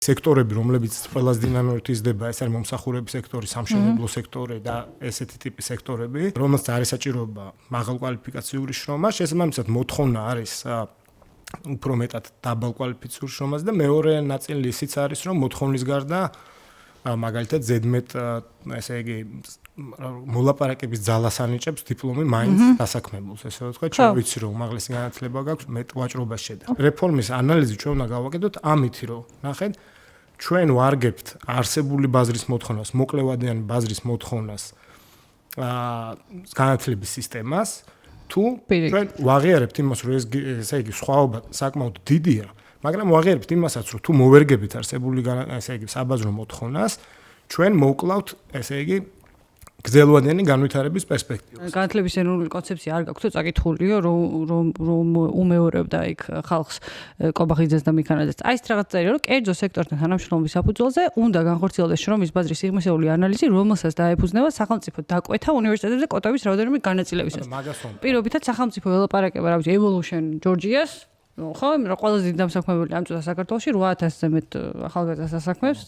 სექტორები, რომლებიც ყველაზე დინამიურად იზრდება, ეს არის მომსახურების სექტორი, სამშენებლო სექტორი და ესეთი ტიპის სექტორები, რომელსაც არის საჭიროება მაღალ კვალიფიკაციური შრომა, შესაბამისად მოთხოვნა არის უფრო მეტად დაბალ კვალიფიციური შრომაზე და მეორე ნაწილი ისიც არის, რომ მოთხოვნის გარდა მაგალითად ზედმეტ ესე იგი მოლაპარაკების ძალას ანიჭებს დიპლომი მაინც დასაქმებულს, ესე ვთქვათ, ჩვენ ვიცი რომ უმაღლესი განათლება გაქვს, მეტ ვაჭრობას შედა. რეფორმის ანალიზი ჩვენ უნდა გავაკეთოთ ამითი, რომ ნახეთ, ჩვენ ვარგებთ არსებული ბაზრის მოთხოვნას, მოკლევადიანი ბაზრის მოთხოვნას განათლების სისტემას, თუ ჩვენ ვაღიარებთ იმას, რომ ესე იგი სხვაობა საკმაოდ დიდია, მაგრამ ვაღიარებთ იმასაც, რომ თუ მოვერგებით არსებული ესე იგი საბაზრო მოთხოვნას, ჩვენ მოვკლავთ ესე იგი გრძელვადიანი განვითარების პერსპექტივას. განათლების ეროვნული კონცეფცია არ გაქვთ, წაკითხულიო, რომ უმეორებდა იქ ხალხს კობახიძეს და მიქანაძეს. აი ეს რაღაც წერია, რომ კერძო სექტორთან თანამშრომლობის საფუძველზე უნდა განხორციელდეს შრომის ბაზრის სიღრმისეული ანალიზი, რომელსაც დაეფუძნება სახელმწიფო დაკვეთა უნივერსიტეტებზე კვოტების რაოდენობის განაწილებისას. პირობითად სახელმწიფო ელაპარაკება, რა ვიცი, Evolution Georgia's ხო, რა ყველაზე დიდი დამსაქმებელი ამ წუთას საქართველოში 8000-ზე მეტ ახალგაზრდას ასაქმებს